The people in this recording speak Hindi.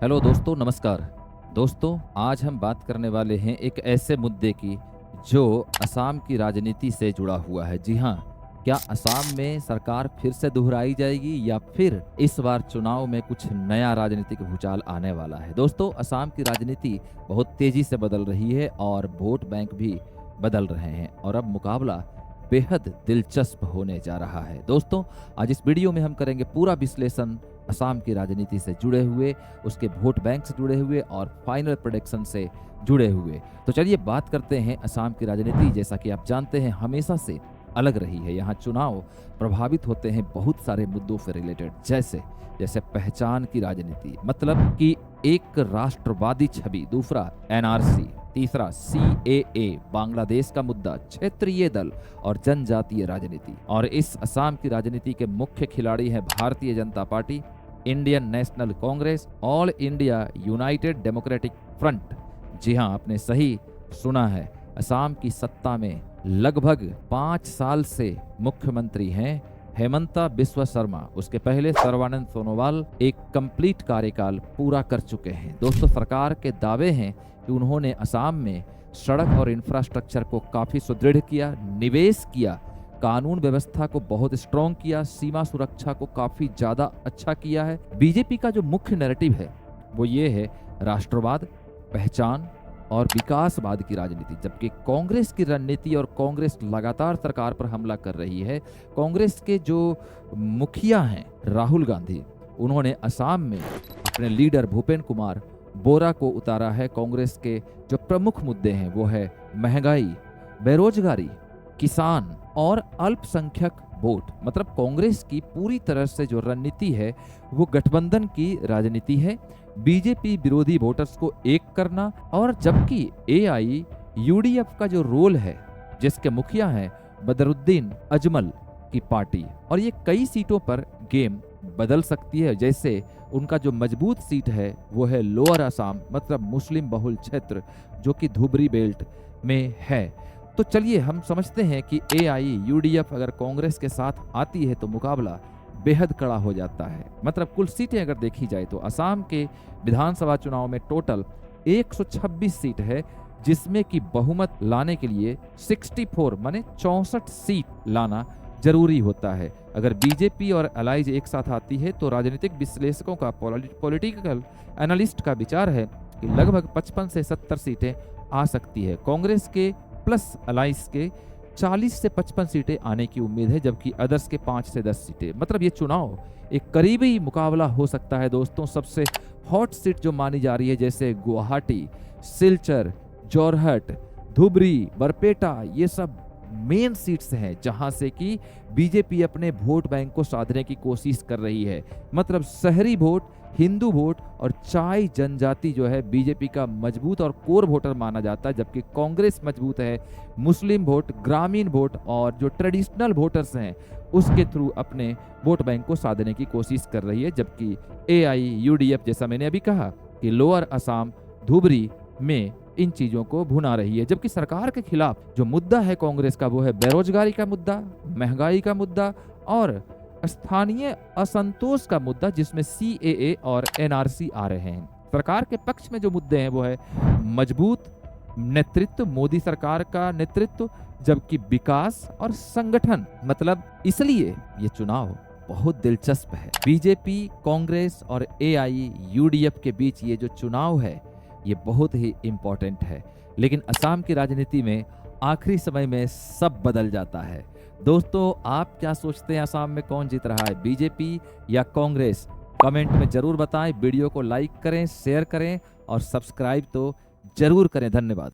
हेलो दोस्तों, नमस्कार। दोस्तों, आज हम बात करने वाले हैं एक ऐसे मुद्दे की जो असम की राजनीति से जुड़ा हुआ है। जी हाँ, क्या असम में सरकार फिर से दोहराई जाएगी या फिर इस बार चुनाव में कुछ नया राजनीतिक भूचाल आने वाला है। दोस्तों, असम की राजनीति बहुत तेजी से बदल रही है और वोट बैंक भी बदल रहे हैं और अब मुकाबला बेहद दिलचस्प होने जा रहा है। दोस्तों, आज इस वीडियो में हम करेंगे पूरा विश्लेषण असम की राजनीति से जुड़े हुए, उसके वोट बैंक से जुड़े हुए और फाइनल प्रेडिक्शन से जुड़े हुए। तो चलिए बात करते हैं असम की राजनीति। जैसा कि आप जानते हैं, हमेशा से अलग रही है। यहाँ चुनाव प्रभावित होते हैं बहुत सारे मुद्दों से रिलेटेड, जैसे जैसे पहचान की राजनीति, मतलब कि एक राष्ट्रवादी छवि, दूसरा एनआरसी, तीसरा सीएए, बांग्लादेश का मुद्दा, क्षेत्रीय दल और जनजातीय राजनीति। और इस असम की राजनीति के मुख्य खिलाड़ी हैं Bharatiya Janata Party, Indian National Congress, All India United Democratic Front. जी हां, आपने सही सुना है। असम की सत्ता में लगभग 5 साल से मुख्यमंत्री हैं हेमंता बिस्वा शर्मा। उसके पहले सर्बानंद सोनोवाल एक कंप्लीट कार्यकाल पूरा कर चुके हैं। दोस्तों, सरकार के दावे हैं कि उन्होंने असम में सड़क और इंफ्रास्ट्रक्चर को काफी सुदृढ़ किया, निवेश किया, कानून व्यवस्था को बहुत स्ट्रॉन्ग किया, सीमा सुरक्षा को काफी ज्यादा अच्छा किया है। बीजेपी का जो मुख्य नैरेटिव है वो ये है राष्ट्रवाद, पहचान और विकासवाद की राजनीति, जबकि कांग्रेस की रणनीति और कांग्रेस लगातार सरकार पर हमला कर रही है। कांग्रेस के जो मुखिया हैं राहुल गांधी, उन्होंने असम में अपने लीडर भूपेन कुमार बोरा को उतारा है। कांग्रेस के जो प्रमुख मुद्दे हैं वो है महंगाई, बेरोजगारी, किसान और अल्पसंख्यक वोट। मतलब कांग्रेस की पूरी तरह से जो रणनीति है वो गठबंधन की राजनीति है, बीजेपी विरोधी वोटर्स को एक करना। और जबकि एआईयूडीएफ का जो रोल है, जिसके मुखिया हैं बदरुद्दीन अजमल की पार्टी, और ये कई सीटों पर गेम बदल सकती है। जैसे उनका जो मजबूत सीट है वो है लोअर असम, मतलब मुस्लिम बहुल क्षेत्र, जो कि धुबरी बेल्ट में है। तो चलिए हम समझते हैं कि एआईयूडीएफ अगर कांग्रेस के साथ आती है तो मुकाबला बेहद कड़ा हो जाता है। मतलब कुल सीटें अगर देखी जाए तो असम के विधानसभा चुनाव में टोटल 126 सीट है, जिसमें कि बहुमत लाने के लिए 64 माने 64 सीट लाना जरूरी होता है। अगर बीजेपी और अलाइज एक साथ आती है तो राजनीतिक विश्लेषकों का, पॉलिटिकल एनालिस्ट का विचार है कि लगभग 55 से 70 सीटें आ सकती है। कांग्रेस के प्लस अलाइज के 40 से 55 सीटें आने की उम्मीद है, जबकि अदर्स के 5 से 10 सीटें। मतलब ये चुनाव एक करीबी मुकाबला हो सकता है। दोस्तों, सबसे हॉट सीट जो मानी जा रही है, जैसे गुवाहाटी, सिलचर, जोरहट, धुबरी, बरपेटा, ये सब मेन सीट्स हैं जहां से कि बीजेपी अपने वोट बैंक को साधने की कोशिश कर रही है। मतलब शहरी वोट, हिंदू वोट और चाय जनजाति जो है बीजेपी का मजबूत और कोर वोटर माना जाता है, जबकि कांग्रेस मजबूत है मुस्लिम वोट, ग्रामीण वोट और जो ट्रेडिशनल वोटर्स हैं उसके थ्रू अपने वोट बैंक को साधने की कोशिश कर रही है। जबकि एआईयूडीएफ, जैसा मैंने अभी कहा, कि लोअर असम धुबरी में इन चीजों को भुना रही है। जबकि सरकार के खिलाफ जो मुद्दा है कांग्रेस का वो है बेरोजगारी का मुद्दा, महंगाई का मुद्दा और स्थानीय असंतोष का मुद्दा, जिसमें सीएए और एनआरसी आ रहे हैं। सरकार के पक्ष में जो मुद्दे हैं वो है मजबूत नेतृत्व, मोदी सरकार का नेतृत्व, जबकि विकास और संगठन। मतलब इसलिए ये चुनाव बहुत दिलचस्प है। बीजेपी, कांग्रेस और एआईयूडीएफ के बीच ये जो चुनाव है ये बहुत ही इंपॉर्टेंट है। लेकिन असम की राजनीति में आखिरी समय में सब बदल जाता है। दोस्तों, आप क्या सोचते हैं, असम में कौन जीत रहा है, बीजेपी या कांग्रेस? कमेंट में जरूर बताएं। वीडियो को लाइक करें, शेयर करें और सब्सक्राइब तो जरूर करें। धन्यवाद।